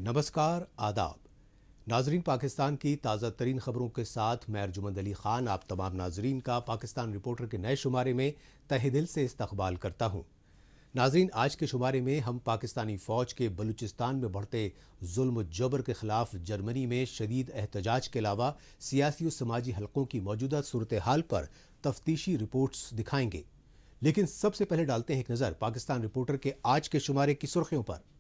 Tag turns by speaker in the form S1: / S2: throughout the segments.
S1: नमस्कार, आदाब। नाजरीन, पाकिस्तान की ताज़ा तरीन खबरों के साथ मैं अर्जुमंद अली खान आप तमाम नाजरीन का पाकिस्तान रिपोर्टर के नए शुमारे में तहे दिल से इस्तकबाल करता हूँ। नाजरीन, आज के शुमारे में हम पाकिस्तानी फ़ौज के बलूचिस्तान में बढ़ते जुल्म जबर के ख़िलाफ़ जर्मनी में शदीद एहतजाज के अलावा सियासी और समाजी हलकों की मौजूदा सूरत हाल पर तफ्तीशी रिपोर्ट्स दिखाएंगे। लेकिन सबसे पहले डालते हैं एक नज़र पाकिस्तान रिपोर्टर के आज के शुमारे की सुर्खियों पर।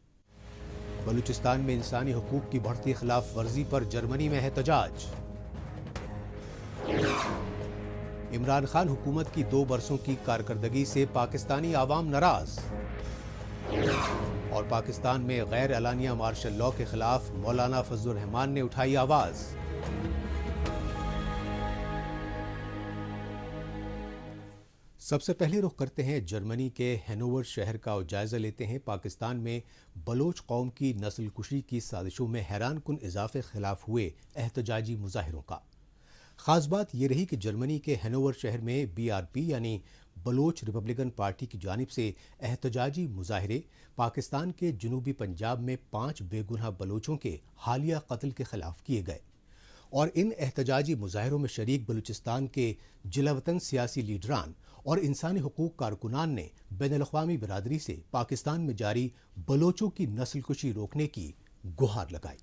S1: बलूचिस्तान में इंसानी हुकूक की बढ़ती खिलाफ वर्जी पर जर्मनी में एहतजाज। इमरान खान हुकूमत की 2 बरसों की कारकर्दगी से पाकिस्तानी आवाम नाराज। और पाकिस्तान में गैर एलानिया मार्शल लॉ के खिलाफ मौलाना फजलुर रहमान ने उठाई आवाज। सबसे पहले रुख करते हैं जर्मनी के हैनोवर शहर का और जायजा लेते हैं पाकिस्तान में बलोच कौम की नस्ल कुशी की साजिशों में हैरान कुन इजाफे खिलाफ हुए एहतजाजी मुजाहिरों का। खास बात यह रही कि जर्मनी के हैनोवर शहर में BRP यानी बलोच रिपब्लिकन पार्टी की जानिब से एहतजाजी मुजाहिरे पाकिस्तान के जनूबी पंजाब में 5 बेगुनाह बलोचों के हालिया कत्ल के खिलाफ किए गए। और इन एहतजाजी मुजाहिरों में शरीक बलूचिस्तान के जिलावतन सियासी लीडरान और इंसानी हुकूक कारकुनान ने बैनुल-अक़वामी बिरादरी से पाकिस्तान में जारी बलोचों की नस्ल कुशी रोकने की गुहार लगाई।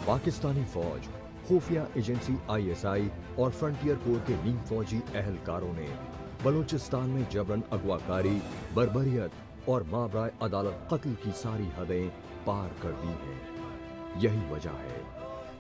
S2: पाकिस्तानी फौज, खुफिया एजेंसी ISI और फ्रंटियर कोर के नीम फौजी अहलकारों ने बलूचिस्तान में जबरन अगवाकारी, बर्बरियत और माबराए अदालत कत्ल की सारी हदें पार कर दी हैं। यही वजह है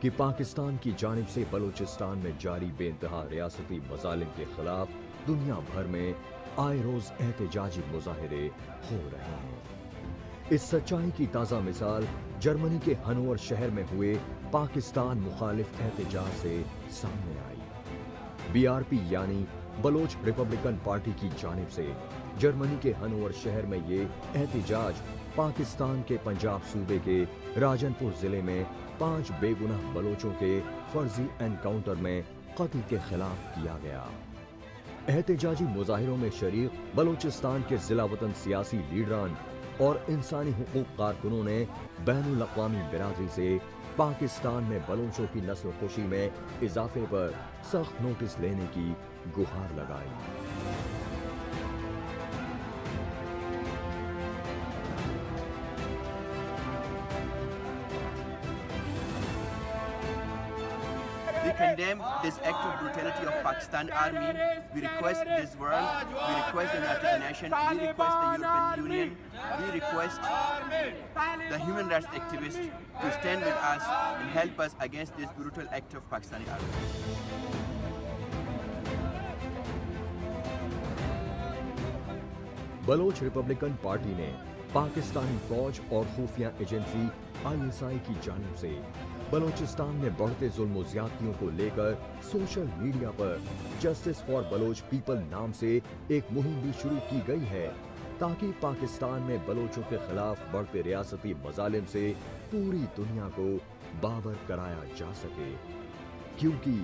S2: कि पाकिस्तान की जानिब से बलूचिस्तान में जारी बेइंतहा रियासती मजालिम के खिलाफ दुनिया भर में आए रोज एहतजाजी मुजाहिरे हो रहे हैं। इस सच्चाई की ताज़ा मिसाल जर्मनी के हनोवर शहर में हुए पाकिस्तान मुखालिफ एहतजाज से सामने आई। BRP यानी बलोच रिपब्लिकन पार्टी की जानिब से जर्मनी के हनोवर शहर में ये एहतजाज पाकिस्तान के पंजाब सूबे के राजनपुर जिले में 5 बेगुनाह बलोचों के फर्जी एनकाउंटर में कत्ल के खिलाफ किया गया। एहतजाजी मुजाहिरों में शरीक बलूचिस्तान के जिला वतन सियासी लीडरान और इंसानी हुकूक कारकुनों ने बैनुल-अक़वामी बिरादरी से पाकिस्तान में बलोचों की नस्ल कुशी में इजाफे पर सख्त नोटिस लेने की गुहार लगाई।
S3: We condemn this act of brutality of Pakistan Army. We request this world, we request the United Nations, we request the European Union, we request the human rights activists to stand with us and help us against this brutal act of Pakistani Army.
S2: Baloch Republican Party ने पाकिस्तानी फौज और खुफिया agency ISI की जानिब से बलूचिस्तान में बढ़ते जुल्म ज्यादतियों को लेकर सोशल मीडिया पर जस्टिस फॉर बलोच पीपल नाम से एक मुहिम भी शुरू की गई है ताकि पाकिस्तान में बलोचों के खिलाफ बढ़ते रियासती मजालिम से पूरी दुनिया को बावर कराया जा सके। क्योंकि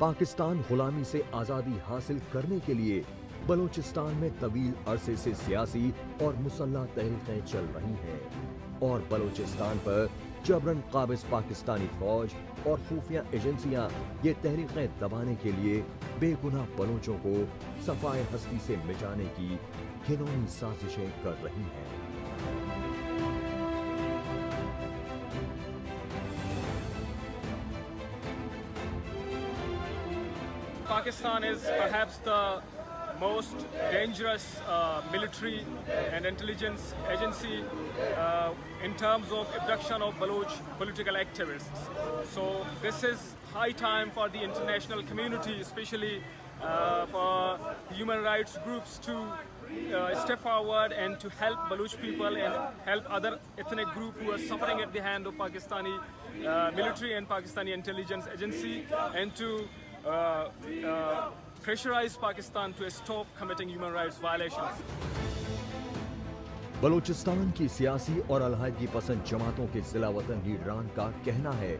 S2: पाकिस्तान गुलामी से आज़ादी हासिल करने के लिए बलूचिस्तान में तवील अरसे से सियासी और मुसल्लह तहरीकें चल रही हैं और बलूचिस्तान पर जबरन काबिज पाकिस्तानी फौज और खुफिया एजेंसियां ये तहरीकें दबाने के लिए बेगुनाह बलोचों को सफाए हस्ती से मिटाने की घिनौनी साजिशें कर रही हैं।
S4: Pakistan is perhaps the most dangerous military and intelligence agency in terms of abduction of Baloch political activists. So this is high time for the international community, especially for human rights groups to step forward and to help Baloch people and help other ethnic groups who are suffering at the hand of Pakistani military and Pakistani intelligence agency, and to pressurize Pakistan to stop committing human rights violations.
S2: Balochistan की सियासी और अलहदगी पसंद जमातों के जिला वतन लीडरान का कहना है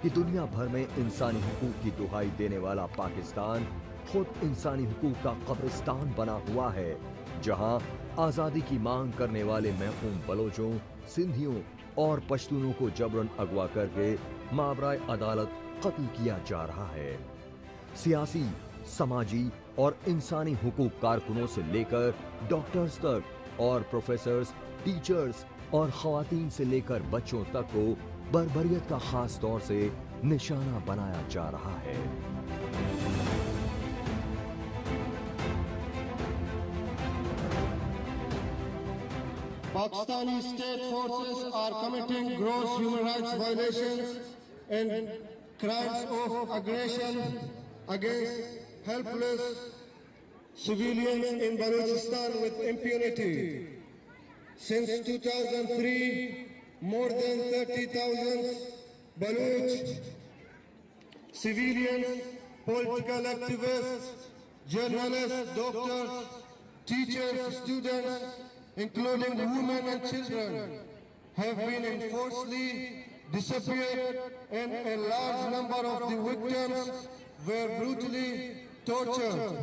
S2: कि दुनिया भर में इंसानी हुकूक की दुहाई देने वाला पाकिस्तान खुद इंसानी हुकूक का कब्रिस्तान बना हुआ है, जहां आज़ादी की मांग करने वाले महकूम बलोचों, सिंधियों और पश्तूनों को जबरन अगवा करके माबराए अदालत कत्ल किया जा रहा है। सियासी, समाजी और इंसानी हुकूक कारकुनों से लेकर डॉक्टर्स तक और प्रोफेसर्स, टीचर्स और ख़वातीन से लेकर बच्चों तक को बर्बरियत का खास तौर से निशाना बनाया जा रहा है।
S5: Pakistani state forces are committing gross human rights violations and crimes of aggression against helpless civilians in Balochistan with impunity. Since 2003, more than 30,000 Baloch civilians, political activists, journalists, doctors, teachers, students, including women and children, have been enforcedly disappeared, and a large number of the victims were brutally tortured.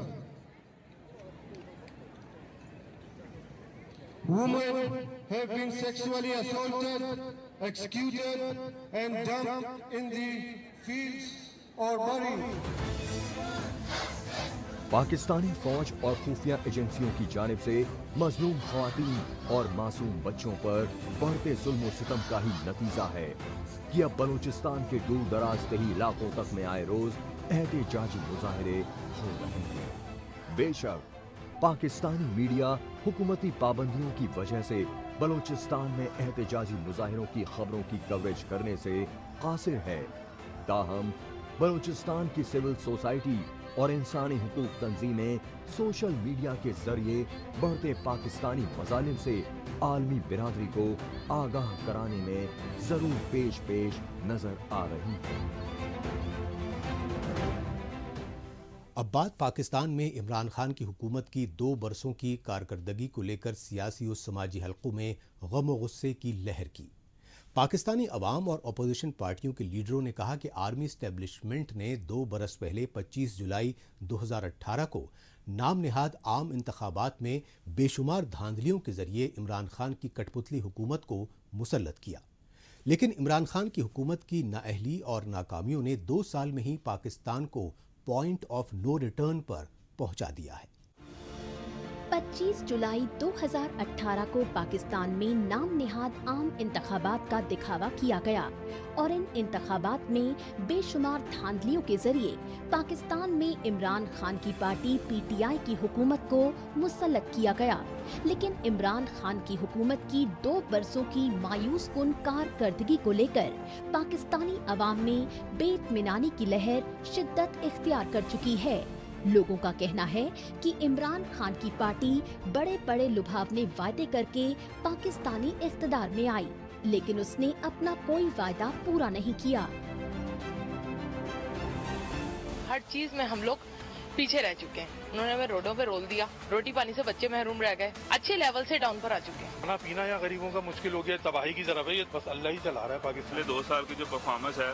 S5: Women have been sexually assaulted, executed, and dumped in the fields or buried.
S2: Pakistani फौज और खुफिया एजेंसियों की जानिब से मजलूम ख्वातीन और मासूम बच्चों पर बढ़ते जुल्म सितम का ही नतीजा है कि अब बलूचिस्तान के दूर दराज तही इलाकों तक में आए रोज एहतजाजी मुजाहिरे हो रहे हैं। बेशक पाकिस्तानी मीडिया हुकूमती पाबंदियों की वजह से बलूचिस्तान में एहतजाजी मुजाहिरों की खबरों की कवरेज करने से कासिर है, ताहम बलूचिस्तान की सिविल सोसाइटी और इंसानी हुकूक तंजीमें सोशल मीडिया के जरिए बढ़ते पाकिस्तानी मजालिम से आलमी बिरादरी को आगाह कराने में जरूर पेश नजर आ रही है।
S1: अब बात पाकिस्तान में इमरान खान की हुकूमत की 2 बरसों की कारकर्दगी को लेकर सियासी और समाजी हलकों में गम और गुस्से की लहर की। पाकिस्तानी अवाम और अपोजिशन पार्टियों के लीडरों ने कहा कि आर्मी एस्टेब्लिशमेंट ने 2 बरस पहले 25 जुलाई 2018 को नाम नेहाद आम इंतखाबात में बेशुमार धांधलियों के जरिए इमरान खान की कठपुतली हुकूमत को मुसल्लत किया, लेकिन इमरान खान की हुकूमत की नाअहली और नाकामियों ने 2 साल में ही पाकिस्तान को पॉइंट ऑफ नो रिटर्न पर पहुंचा दिया है।
S6: 25 जुलाई 2018 को पाकिस्तान में नाम नेहाद आम इंतखाबात का दिखावा किया गया और इन इंतखाबात में बेशुमार धांधलियों के जरिए पाकिस्तान में इमरान खान की पार्टी PTI की हुकूमत को मुसल्लत किया गया। लेकिन इमरान खान की हुकूमत की 2 बरसों की मायूस कुन कारकर्दगी को लेकर पाकिस्तानी अवाम में बेइत्मीनानी की लहर शिद्दत इख्तियार कर चुकी है। लोगों का कहना है कि इमरान खान की पार्टी बड़े बड़े लुभावने वायदे करके पाकिस्तानी इख्तिदार में आई, लेकिन उसने अपना कोई वायदा पूरा नहीं किया।
S7: हर चीज में हम लोग पीछे रह चुके हैं। उन्होंने हमें रोडों पे रोल दिया, रोटी पानी से बच्चे महरूम रह गए, अच्छे लेवल से डाउन पर आ चुके हैं।
S8: खाना पीना या गरीबों का मुश्किल हो गया, तबाही की तरफ है, ये बस अल्लाह ही चला रहा है। पाकिस्तान
S9: 2 साल की जो परफॉर्मेंस है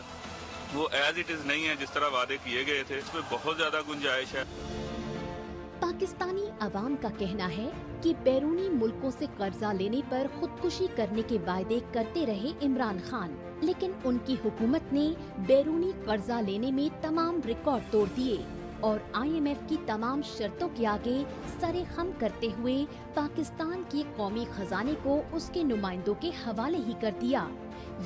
S9: वो एज इट इज नहीं है जिस तरह वादे किए गए थे, इसमें बहुत ज्यादा गुंजाइश है।
S6: पाकिस्तानी अवाम का कहना है कि बैरूनी मुल्कों से कर्जा लेने पर खुदकुशी करने के वायदे करते रहे इमरान खान, लेकिन उनकी हुकूमत ने बैरूनी कर्जा लेने में तमाम रिकॉर्ड तोड़ दिए और IMF की तमाम शर्तों के आगे सरे खम करते हुए पाकिस्तान के कौमी खजाने को उसके नुमाइंदों के हवाले ही कर दिया।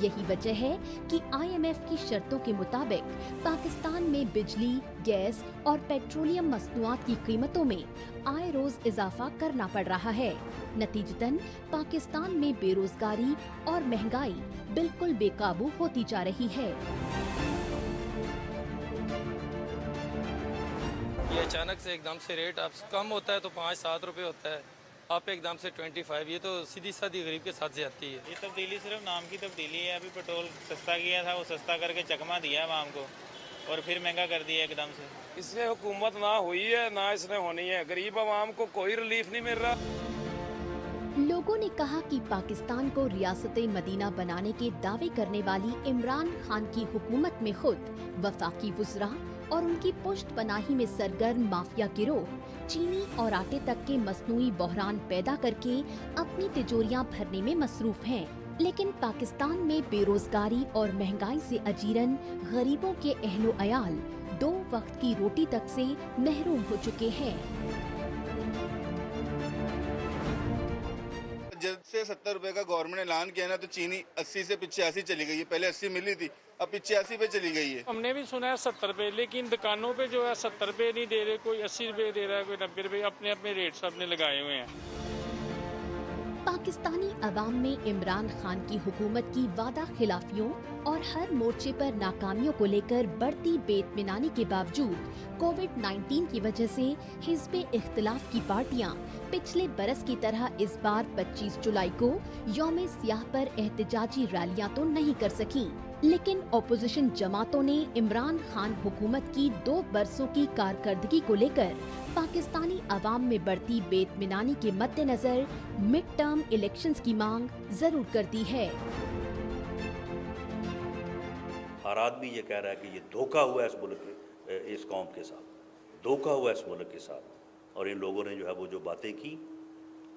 S6: यही वजह है कि IMF की शर्तों के मुताबिक पाकिस्तान में बिजली, गैस और पेट्रोलियम मसनूआत की कीमतों में आए रोज इजाफा करना पड़ रहा है। नतीजतन पाकिस्तान में बेरोजगारी और महंगाई बिल्कुल बेकाबू होती जा रही है।
S10: ये अचानक से एकदम से रेट अब कम होता है तो 5-7 रुपए होता है, आप एकदम से 25, ये तो सीधी सादी गरीब के साथ जाती है।
S11: ये तब्दीली सिर्फ नाम की तब्दीली है। अभी पेट्रोल सस्ता किया था, वो सस्ता करके चकमा दिया आवाम को और फिर महंगा कर दिया एकदम से।
S10: इससे हुकूमत ना हुई है ना इसने होनी है, गरीब आवाम को कोई रिलीफ नहीं मिल रहा।
S6: लोगों ने कहा कि पाकिस्तान को रियासत मदीना बनाने के दावे करने वाली इमरान खान की हुकूमत में खुद वफाकी वुज़रा और उनकी पुष्ट पनाही में सरगर्म माफिया गिरोह चीनी और आटे तक के मसनूई बहरान पैदा करके अपनी तिजोरियां भरने में मसरूफ हैं। लेकिन पाकिस्तान में बेरोजगारी और महंगाई से अजीरन गरीबों के अहलो अयाल 2 वक्त की रोटी तक से महरूम हो चुके हैं।
S12: जब से 70 रुपए का गवर्नमेंट ने ऐलान किया ना, तो चीनी 80 से 85 चली गई है। पहले 80 मिली थी, अब 85 पे चली गई है।
S4: हमने भी सुना है 70 रुपए, लेकिन दुकानों पे जो है 70 रुपए नहीं दे रहे, कोई 80 रुपए दे रहा है, कोई 90 रुपए, अपने अपने रेट सबने लगाए हुए हैं।
S6: पाकिस्तानी अवाम में इमरान खान की हुकूमत की वादा खिलाफियों और हर मोर्चे पर नाकामियों को लेकर बढ़ती बेइत्मीनानी के बावजूद कोविड-19 की वजह से हिज़्ब इख्तिलाफ की पार्टियां पिछले बरस की तरह इस बार 25 जुलाई को यौम सियाह पर एहतजाजी रैलियां तो नहीं कर सकीं, लेकिन अपोजिशन जमातों ने इमरान खान हुकूमत की 2 बरसों की कारकर्दगी को लेकर पाकिस्तानी अवाम में बढ़ती बेइत्मीनानी के मद्देनजर मिड टर्म इलेक्शंस की मांग जरूर करती है।
S13: हर आदमी ये कह रहा है कि ये धोखा हुआ है इस मुल्क इस कौम के साथ, धोखा हुआ है इस मुल्क के साथ, और इन लोगों ने जो है वो जो बातें की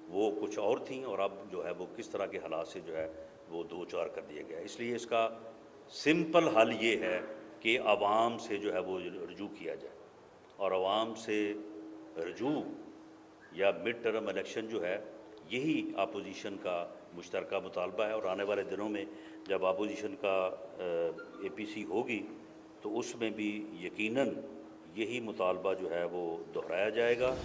S13: वो कुछ और थीं, और अब जो है वो किस तरह के हालात से जो है वो दो चार कर दिया गया। इसलिए इसका सिंपल हल ये है कि आवाम से जो है वो रजू किया जाए, और आवाम से रजू या मिड टर्म इलेक्शन जो है यही अपोजिशन का मुश्तरका मुतालबा है। और आने वाले दिनों में जब अपोजिशन का APC होगी तो उसमें भी यकीनन यही मुतालबा जो है वो दोहराया जाएगा।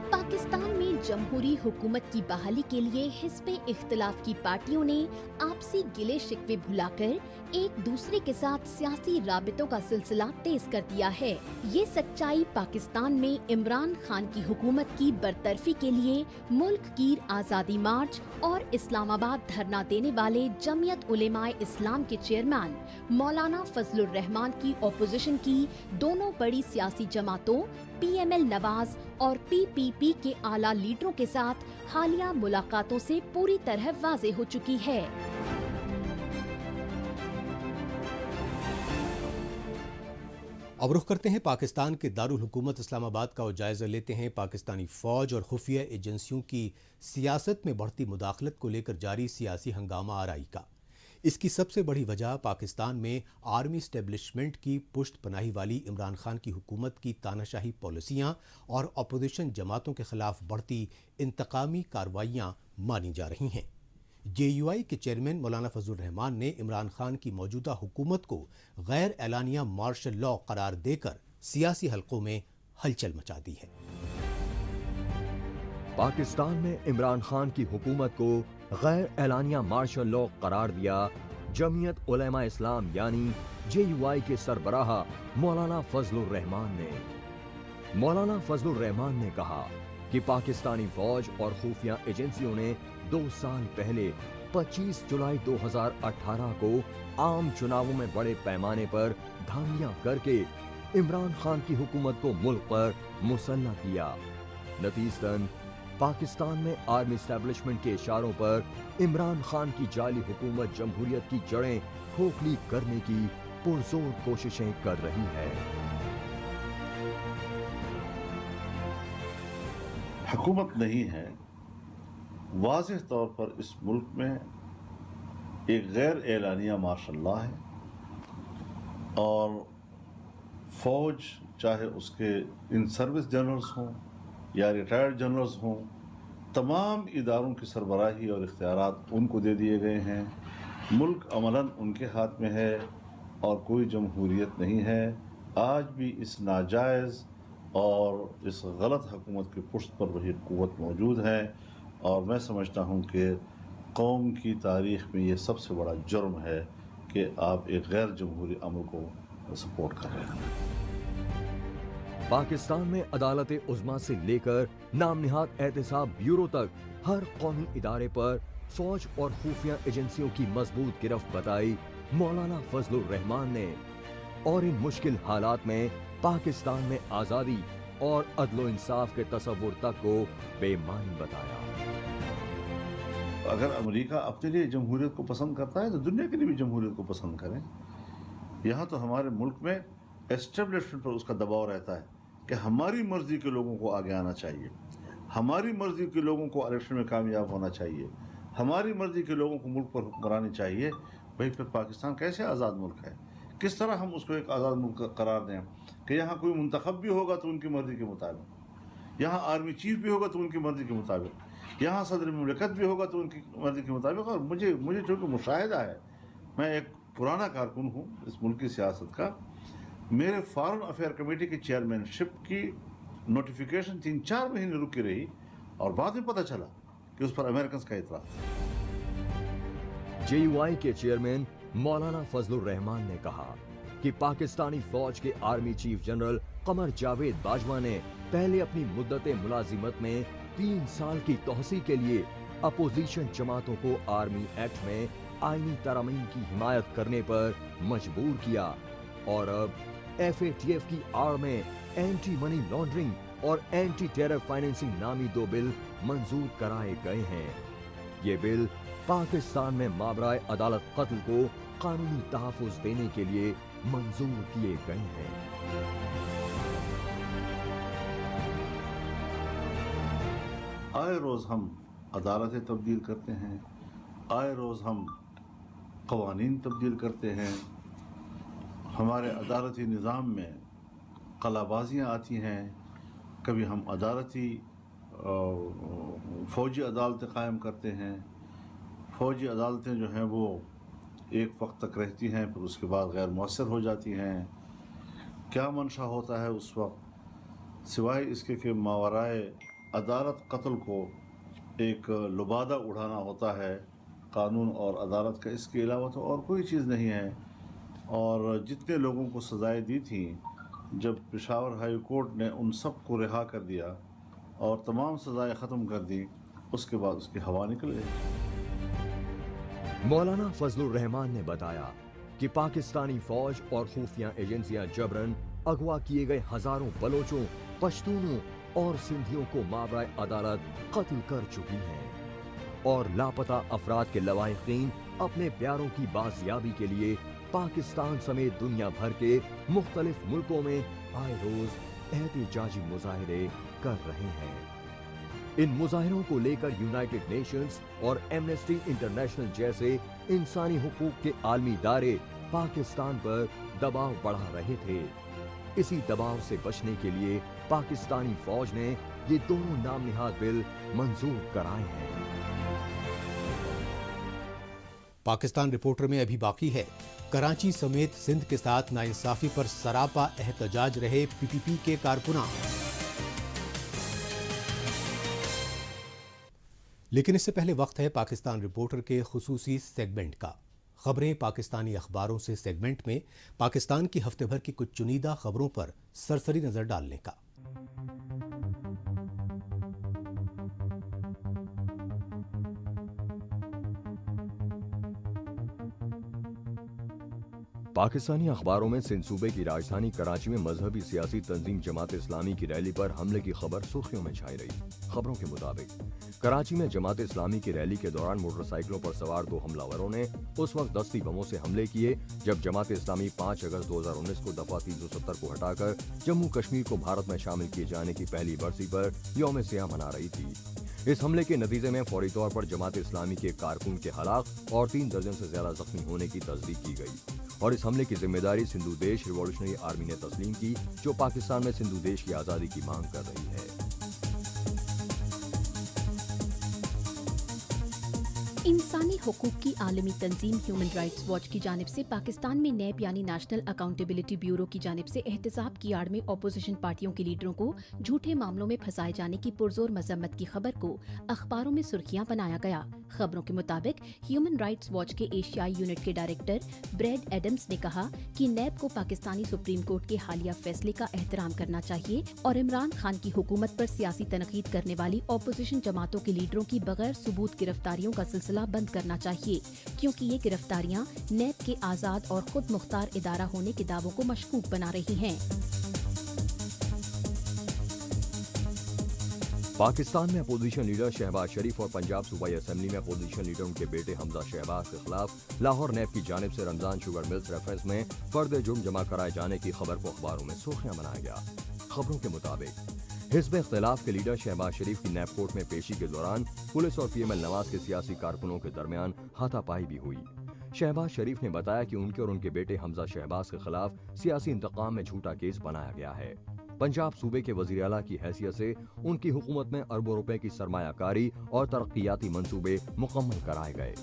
S6: पाकिस्तान में जमहूरी हुकूमत की बहाली के लिए हिज़्ब इख्तिलाफ की पार्टियों ने आपसी गिले शिकवे भुलाकर एक दूसरे के साथ सियासी राबितों का सिलसिला तेज कर दिया है। ये सच्चाई पाकिस्तान में इमरान खान की हुकूमत की बरतरफी के लिए मुल्क गिर आज़ादी मार्च और इस्लामाबाद धरना देने वाले जमीयत उलेमाए इस्लाम के चेयरमैन मौलाना फजलुर रहमान की अपोजिशन की दोनों बड़ी सियासी जमातों PML नवाज और PPP के आला लीडरों के साथ हालिया मुलाकातों से पूरी तरह वाज़े हो चुकी है।
S1: अब रुख करते हैं पाकिस्तान के दारुल हुकूमत इस्लामाबाद का, और जायजा लेते हैं पाकिस्तानी फौज और खुफिया एजेंसियों की सियासत में बढ़ती मुदाखलत को लेकर जारी सियासी हंगामा आराई का। इसकी सबसे बड़ी वजह पाकिस्तान में आर्मी स्टैब्लिशमेंट की पुष्ट पनाही वाली इमरान खान की हुकूमत की तानाशाही पॉलिसियां और अपोजिशन जमातों के खिलाफ बढ़ती इंतकामी कार्रवाइयां मानी जा रही हैं। JUI के चेयरमैन मौलाना फजलुर रहमान ने इमरान खान की मौजूदा हुकूमत को गैर एलानिया मार्शल लॉ करार देकर सियासी हलकों में हलचल मचा दी है।
S2: पाकिस्तान में इमरान खान की हुकूमत को गैर एलानिया मार्शल लॉ करार दिया जमीयत उलेमा इस्लाम यानी JUI के सरबराह मौलाना फजलुर रहमान ने। मौलाना फजलुर रहमान ने कहा कि पाकिस्तानी फौज और खुफिया एजेंसियों ने 2 साल पहले 25 जुलाई 2018 को आम चुनावों में बड़े पैमाने पर धांधलियां करके इमरान खान की हुकूमत को मुल्क पर मुसल्लत किया। नतीजतन पाकिस्तान में आर्मी एस्टैब्लिशमेंट के इशारों पर इमरान खान की जाली हुकूमत जमहूरियत की जड़ें खोखली करने की पुरजोर कोशिशें कर रही है।
S14: हुकूमत नहीं है, वाज़ेह तौर पर इस मुल्क में एक गैर एलानिया मार्शल लॉ है, और फौज चाहे उसके इन सर्विस जनरल्स हों या रिटायर्ड जनरल्स हों, तमाम इदारों की सरबराही और इख्तियारात उनको दे दिए गए हैं। मुल्क अमलन उनके हाथ में है और कोई जमहूरियत नहीं है। आज भी इस नाजायज़ और इस गलत हुकूमत की पुष्ट पर वही क़ुव्वत मौजूद है, और मैं समझता हूँ कि कौम की तारीख़ में ये सबसे बड़ा जुर्म है कि आप एक गैर जमहूरी अमल को सपोर्ट कर रहे हैं।
S2: पाकिस्तान में अदालत उज़्मा से लेकर नाम निहाद एहतसाब ब्यूरो तक हर कौमी इदारे पर फौज और खुफिया एजेंसियों की मजबूत गिरफ्त बताई मौलाना फजलुर रहमान ने, और इन मुश्किल हालात में पाकिस्तान में आज़ादी और अदलो इंसाफ के तसव्वुर तक को बेमानी बताया।
S14: अगर अमेरिका अपने लिए जमहूरियत को पसंद करता है तो दुनिया के लिए भी जमहूरियत को पसंद करें। یہاں تو ہمارے ملک میں اسٹیبلشمنٹ پر اس کا دباؤ رہتا ہے کہ ہماری مرضی کے لوگوں کو آگے آنا چاہیے، ہماری مرضی کے لوگوں کو الیکشن میں کامیاب ہونا چاہیے، ہماری مرضی کے لوگوں کو ملک پر حکمرانی چاہیے. بھائی پھر پاکستان کیسے آزاد ملک ہے؟ کس طرح ہم اس کو ایک آزاد ملک قرار دیں کہ یہاں کوئی منتخب بھی ہوگا تو ان کی مرضی کے مطابق، یہاں آرمی چیف بھی ہوگا تو ان کی مرضی کے مطابق، یہاں صدر مملکت بھی ہوگا تو ان کی مرضی کے مطابق. اور مجھے چونکہ مشاہدہ ہے، میں ایک پرانا کارکن ہوں اس ملک کی سیاست کا، میرے فارن افیئر کمیٹی کی چیئرمین شپ کی نوٹیفیکیشن 3-4 مہینے رکی رہی اور بعد میں پتہ چلا کہ اس پر امریکنز کا اعتراض.
S2: JUI کے چیئرمین مولانا فضل الرحمان نے کہا کہ پاکستانی فوج کے army chief general Qamar Javed Bajwa نے پہلے اپنی مدت ملازمت میں 3 سال کی توسیع کے لیے اپوزیشن جماعتوں کو آرمی ایکٹ میں آئینی ترامیم کی حمایت کرنے پر مجبور کیا، اور اب FATF کی آڑ میں اینٹی منی لانڈرنگ اور اینٹی ٹیرر فائنینسنگ نامی 2 بل منظور کرائے گئے ہیں. یہ بل پاکستان میں مابرائے عدالت قتل کو قانونی تحفظ دینے کے لیے منظور کیے گئے ہیں.
S14: آئے روز ہم عدالتیں تبدیل کرتے ہیں، آئے روز ہم قوانین تبدیل کرتے ہیں، ہمارے عدالتی نظام میں قلع بازیاں آتی ہیں. کبھی ہم عدالتی فوجی عدالتیں قائم کرتے ہیں، فوجی عدالتیں جو ہیں وہ ایک وقت تک رہتی ہیں پھر اس کے بعد غیر مؤثر ہو جاتی ہیں. کیا منشا ہوتا ہے اس وقت سوائے اس کے کہ ماورائے عدالت قتل کو ایک لبادہ اڑانا ہوتا ہے قانون اور عدالت کا، اس کے علاوہ تو اور کوئی چیز نہیں ہے. اور جتنے لوگوں کو سزائیں دی تھیں جب پشاور ہائی کورٹ نے ان سب کو رہا کر دیا اور تمام سزائیں ختم کر دی، اس کے بعد اس کی ہوا نکل گئی.
S2: مولانا فضل الرحمان نے بتایا کہ پاکستانی فوج اور خفیہ ایجنسیاں جبراً اغوا کیے گئے ہزاروں بلوچوں، پشتونوں اور سندھیوں کو مابرائے عدالت قتل کر چکی ہیں، اور لاپتہ افراد کے لواحقین اپنے پیاروں کی بازیابی کے لیے پاکستان سمیت دنیا بھر کے مختلف ملکوں میں آئے روز احتجاجی مظاہرے کر رہے ہیں. ان مظاہروں کو لے کر یونائٹڈ نیشنز اور ایمنسٹی انٹرنیشنل جیسے انسانی حقوق کے عالمی ادارے پاکستان پر دباؤ بڑھا رہے تھے. اسی دباؤ سے بچنے کے لیے پاکستانی فوج نے یہ دونوں نام نہاد بل منظور کرائے ہیں.
S1: پاکستان رپورٹر میں ابھی باقی ہے. کراچی سمیت سندھ کے ساتھ ناانصافی پر سراپا احتجاج رہے PPP کے کارکنان. لیکن اس سے پہلے وقت ہے پاکستان رپورٹر کے خصوصی سیگمنٹ کا. خبریں پاکستانی اخباروں سے سیگمنٹ میں پاکستان کی ہفتے بھر کی کچھ چنیدہ خبروں پر سرسری نظر ڈالنے کا.
S2: پاکستانی اخباروں میں سندھ صوبے کی راجدھانی کراچی میں مذہبی سیاسی تنظیم جماعت اسلامی کی ریلی پر حملے کی خبر سرخیوں میں چھائی رہی. خبروں کے مطابق کراچی میں جماعت اسلامی کی ریلی کے دوران موٹر سائیکلوں پر سوار 2 حملہ وروں نے اس وقت دستی بموں سے حملے کیے جب جماعت اسلامی 5 اگست 2019 کو دفعہ 370 کو ہٹا کر جموں کشمیر کو بھارت میں شامل کیے جانے کی پہلی برسی پر یوم سیاہ منا رہی تھی. اس حملے کے نتیجے میں فوری طور پر جماعت اسلامی کے کارکن کے ہلاک اور 3 درجن سے زیادہ زخمی ہونے کی تصدیق کی گئی، اور اس حملے کی ذمہ داری سندھو دیش ریولیوشنری آرمی نے تسلیم کی جو پاکستان میں سندھو دیش کی آزادی کی مانگ کر رہی ہے.
S6: انسانی حقوق کی عالمی تنظیم ہیومن رائٹس واچ کی جانب سے پاکستان میں نیب یعنی نیشنل اکاؤنٹیبلٹی بیورو کی جانب سے احتساب کی آڑ میں اپوزیشن پارٹیوں کے لیڈروں کو جھوٹے معاملوں میں پھنسائے جانے کی پرزور مذمت کی خبر کو اخباروں میں سرخیاں بنایا گیا. خبروں کے مطابق ہیومن رائٹس واچ کے ایشیائی یونٹ کے ڈائریکٹر بریڈ ایڈمز نے کہا کہ نیب کو پاکستانی سپریم کورٹ کے حالیہ فیصلے کا احترام کرنا چاہیے اور عمران خان کی حکومت پر سیاسی تنقید کرنے والی اپوزیشن جماعتوں کے لیڈروں کی بغیر ثبوت گرفتاریوں کا سلسلہ بند کرنا چاہیے، کیونکہ یہ گرفتاریاں نیب کے آزاد اور خود مختار ادارہ ہونے کے دعووں کو مشکوک بنا رہی ہیں.
S2: पाकिस्तान में अपोजिशन लीडर शहबाज शरीफ और पंजाब सूबाई असेंबली में अपोजिशन लीडर उनके बेटे हमजा शहबाज के खिलाफ लाहौर नैब की जानिब से रमजान शुगर मिल्स रेफरेंस में फर्द जुर्म जमा कराए जाने की खबर को अखबारों में सुर्खियां बनाया गया। खबरों के मुताबिक हिज़्ब इख्तिलाफ के लीडर शहबाज शरीफ की नैब कोर्ट में पेशी के दौरान पुलिस और PML नवाज के सियासी कारकुनों के दरमियान हाथापाई भी हुई। शहबाज शरीफ ने बताया कि उनके और उनके बेटे हमजा शहबाज के खिलाफ सियासी इंतकाम में झूठा केस बनाया गया है। पंजाब सूबे के वज़ीर आला की हैसियत से उनकी हुकूमत में अरबों रुपए की सरमायाकारी और तरक्कियाती मंसूबे मुकम्मल कराए गए।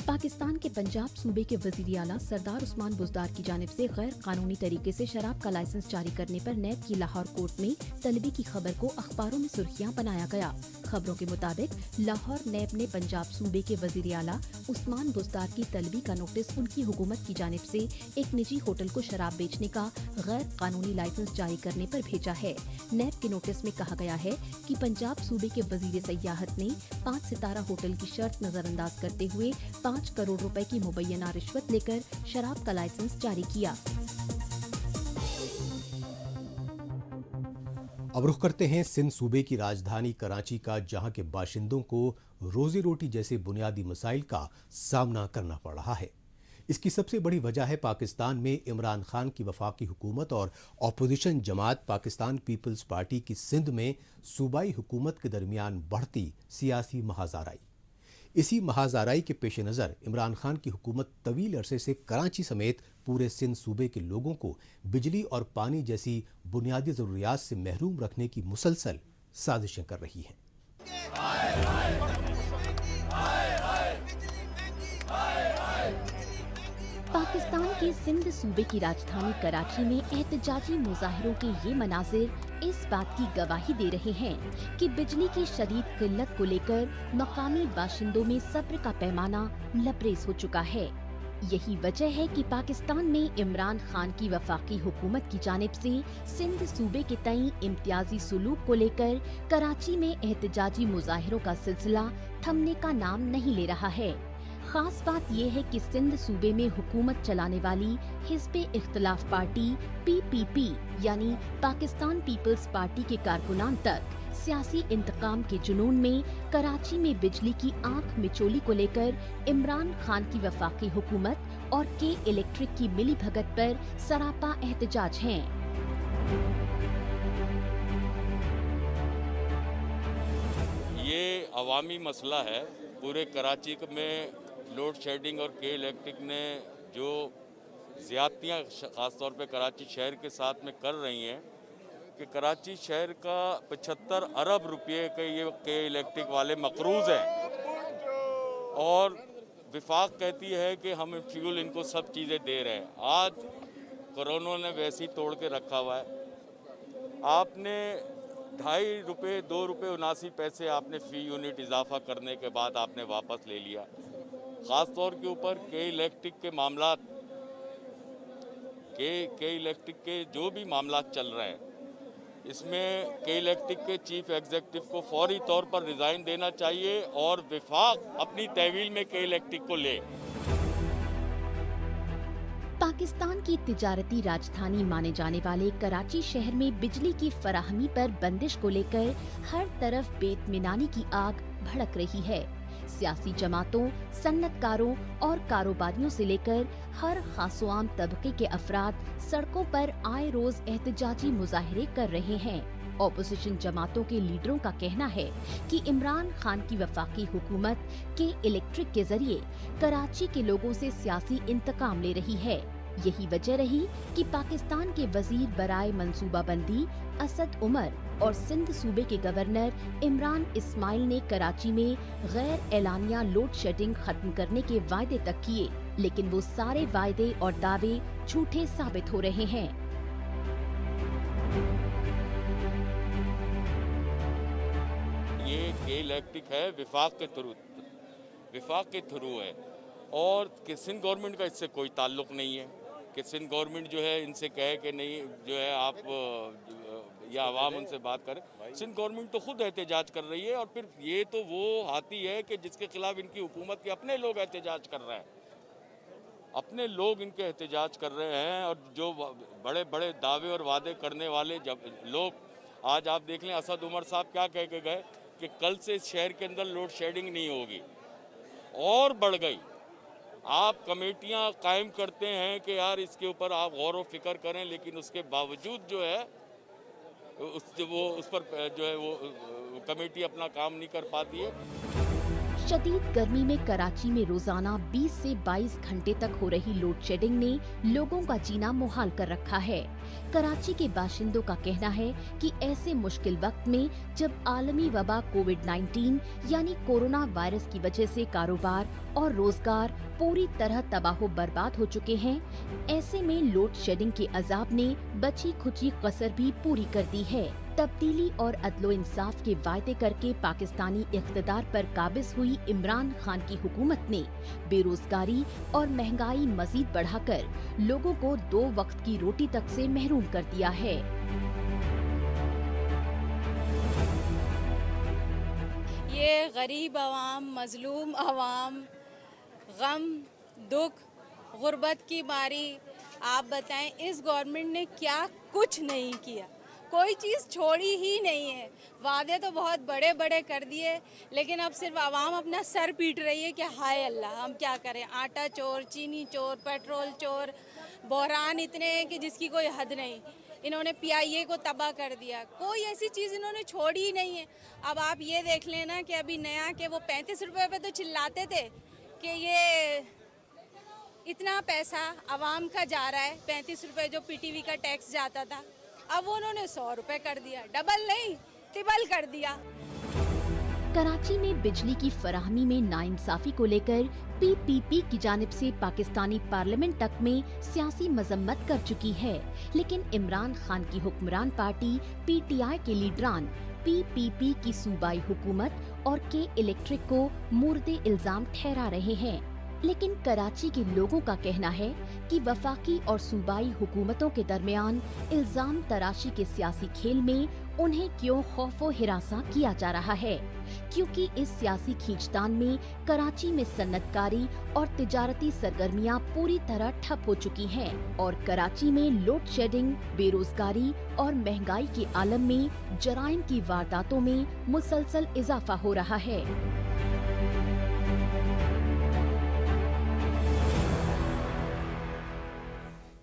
S6: पाकिस्तान के पंजाब सूबे के वज़ीर आला सरदार उस्मान बुज़दार की जानिब से गैर कानूनी तरीके से शराब का लाइसेंस जारी करने पर नैब की लाहौर कोर्ट में तलबी की खबर को अखबारों में सुर्खियां बनाया गया। खबरों के मुताबिक लाहौर नैब ने पंजाब सूबे के वज़ीर आला उस्मान बुज़दार की तलबी का नोटिस उनकी हुकूमत की जानिब से एक निजी होटल को शराब बेचने का गैर कानूनी लाइसेंस जारी करने पर भेजा है। नैब के नोटिस में कहा गया है कि पंजाब सूबे के वज़ीर सयाहत ने 5 सितारा होटल की शर्त नजरअंदाज करते हुए 5 करोड़ रुपए की मुबैना रिश्वत लेकर शराब का लाइसेंस जारी किया।
S1: अब रुख करते हैं सिंध सूबे की राजधानी कराची का, जहां के बाशिंदों को रोजी रोटी जैसे बुनियादी मसाइल का सामना करना पड़ रहा है। इसकी सबसे बड़ी वजह है पाकिस्तान में इमरान खान की वफाकी हुकूमत और अपोजिशन जमात पाकिस्तान पीपल्स पार्टी की सिंध में सूबाई हुकूमत के दरमियान बढ़ती सियासी महाजाराई। इसी महाजाराई के पेश नज़र इमरान खान की हुकूमत तवील अरसे से कराची समेत पूरे सिंध सूबे के लोगों को बिजली और पानी जैसी बुनियादी ज़रूरियात से महरूम रखने की मुसलसल साजिशें कर रही हैं।
S6: पाकिस्तान के सिंध सूबे की राजधानी कराची में एहतजाजी मुजाहिरों के ये मनाजिर इस बात की गवाही दे रहे हैं कि बिजली की शदीद किल्लत को लेकर मकामी बाशिंदों में सब्र का पैमाना लबरेज हो चुका है। यही वजह है कि पाकिस्तान में इमरान खान की वफाकी हुकूमत की जानिब से सिंध सूबे के तई इम्तियाजी सुलूक को लेकर कराची में एहतजाजी मुजाहिरों का सिलसिला थमने का नाम नहीं ले रहा है। खास बात यह है कि सिंध सूबे में हुकूमत चलाने वाली हिज़्ब इख्तिलाफ पार्टी PPP यानी पाकिस्तान पीपल्स पार्टी के कारकुनान तक सियासी इंतकाम के जुनून में कराची में बिजली की आंख मिचोली को लेकर इमरान खान की वफाकी हुकूमत और के इलेक्ट्रिक की मिली भगत पर सरापा एहतजाज हैं।
S15: ये अवामी मसला है। पूरे कराची में लोड शेडिंग और के इलेक्ट्रिक ने जो ज़्यादतियाँ ख़ासतौर पे कराची शहर के साथ में कर रही हैं कि कराची शहर का 75 अरब रुपये के ये के इलेक्ट्रिक वाले मकरूज़ हैं और विफाक कहती है कि हम फ्यूल इनको सब चीज़ें दे रहे हैं। आज कोरोना ने वैसे ही तोड़ के रखा हुआ है। आपने 2.5 रुपये 2 रुपये 79 पैसे आपने फ़ी यूनिट इजाफा करने के बाद आपने वापस ले लिया। ख़ास तौर के ऊपर के इलेक्ट्रिक के मामलात के इलेक्ट्रिक के जो भी मामलात चल रहे हैं, इसमें के इलेक्ट्रिक के चीफ एग्जीक्यूटिव को फौरी तौर पर रिज़ाइन देना चाहिए और विफाक अपनी तहवील में के इलेक्ट्रिक को ले।
S6: पाकिस्तान की तिजारती राजधानी माने जाने वाले कराची शहर में बिजली की फराहमी पर बंदिश को लेकर हर तरफ बेइत्मीनानी की आग भड़क रही है। सियासी जमातों, सन्नतकारों और कारोबारियों से लेकर हर खासोआम तबके के अफराद सड़कों पर आए रोज एहतजाजी मुजाहिरे कर रहे हैं। ऑपोजिशन जमातों के लीडरों का कहना है कि इमरान खान की वफाकी हुकूमत के इलेक्ट्रिक के जरिए कराची के लोगों से सियासी इंतकाम ले रही है। यही वजह रही कि पाकिस्तान के वजीर बराए मंसूबाबंदी असद उमर और सिंध सूबे के गवर्नर इमरान इस्माइल ने कराची में गैर एलानिया लोड शेडिंग खत्म करने के वायदे तक किए, लेकिन वो सारे वायदे और दावे झूठे साबित हो रहे हैं।
S15: ये के इलेक्ट्रिक है विफाक के थ्रू है और कि सिंध गवर्नमेंट का इससे कोई ताल्लुक नहीं है कि सिंध गवर्नमेंट जो है इनसे कहे कि नहीं जो है आप या आवाम उनसे बात करें। सिंध गवर्नमेंट तो खुद एहतजाज कर रही है और फिर ये तो वो हाथी है कि जिसके खिलाफ इनकी हुकूमत के अपने लोग एहतजाज कर रहे हैं। अपने लोग इनके एहतजाज कर रहे हैं, और जो बड़े बड़े दावे और वादे करने वाले जब लोग, आज आप देख लें असद उमर साहब क्या कह के गए कि कल से शहर के अंदर लोड शेडिंग नहीं होगी, और बढ़ गई। आप कमेटियां कायम करते हैं कि यार इसके ऊपर आप गौर व फिक्र करें, लेकिन उसके बावजूद जो है उस पर जो है वो कमेटी अपना काम नहीं कर पाती है।
S6: शदीद गर्मी में कराची में रोजाना 20 से 22 घंटे तक हो रही लोड शेडिंग ने लोगों का जीना मुहाल कर रखा है। कराची के बाशिंदों का कहना है कि ऐसे मुश्किल वक्त में जब आलमी वबा कोविड-19 यानी कोरोना वायरस की वजह से कारोबार और रोजगार पूरी तरह तबाह बर्बाद हो चुके हैं, ऐसे में लोड शेडिंग के अजाब ने बची खुची कसर भी पूरी कर दी है। तब्दीली और अदलो इंसाफ के वायदे करके पाकिस्तानी इख्तिदार पर काबिज हुई इमरान खान की हुकूमत ने बेरोजगारी और महंगाई मजीद बढ़ाकर लोगों को 2 वक्त की रोटी तक से महरूम कर दिया है।
S16: ये गरीब आवाम, मजलूम आवाम, गम, दुख, गुर्बत की मारी, आप बताएं इस गवर्नमेंट ने क्या कुछ नहीं किया, कोई चीज़ छोड़ी ही नहीं है। वादे तो बहुत बड़े बड़े कर दिए, लेकिन अब सिर्फ आवाम अपना सर पीट रही है कि हाय अल्लाह हम क्या करें। आटा चोर, चीनी चोर, पेट्रोल चोर, बहरान इतने हैं कि जिसकी कोई हद नहीं। इन्होंने PIA को तबाह कर दिया, कोई ऐसी चीज़ इन्होंने छोड़ी ही नहीं है। अब आप ये देख लेना कि अभी नया के वो 35 रुपये पे तो चिल्लाते थे कि ये इतना पैसा आवाम का जा रहा है, 35 रुपये जो PTV का टैक्स जाता था, अब उन्होंने 100 रुपए कर दिया, डबल नहीं ट्रिपल कर दिया।
S6: कराची में बिजली की फराहमी में नाइंसाफी को लेकर PPP की जानिब से पाकिस्तानी पार्लियामेंट तक में सियासी मजम्मत कर चुकी है, लेकिन इमरान खान की हुक्मरान पार्टी PTI के लीडरान PPP की सूबाई हुकूमत और के इलेक्ट्रिक को मुर्दे इल्जाम ठहरा रहे हैं। लेकिन कराची के लोगों का कहना है कि वफाकी और सूबाई हुकूमतों के दरमियान इल्जाम तराशी के सियासी खेल में उन्हें क्यों खौफो हिरासा किया जा रहा है, क्योंकि इस सियासी खींचतान में कराची में सन्नतकारी और तिजारती सरगर्मियां पूरी तरह ठप हो चुकी हैं और कराची में लोड शेडिंग, बेरोजगारी और महंगाई के आलम में जराइम की वारदातों में मुसलसल इजाफा हो रहा है।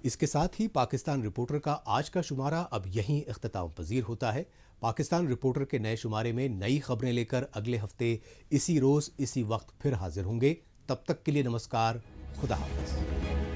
S1: इसके साथ ही पाकिस्तान रिपोर्टर का आज का शुमारा अब यहीं इख्तिताम पजीर होता है। पाकिस्तान रिपोर्टर के नए शुमारे में नई खबरें लेकर अगले हफ्ते इसी रोज इसी वक्त फिर हाजिर होंगे। तब तक के लिए नमस्कार, खुदा हाफिज।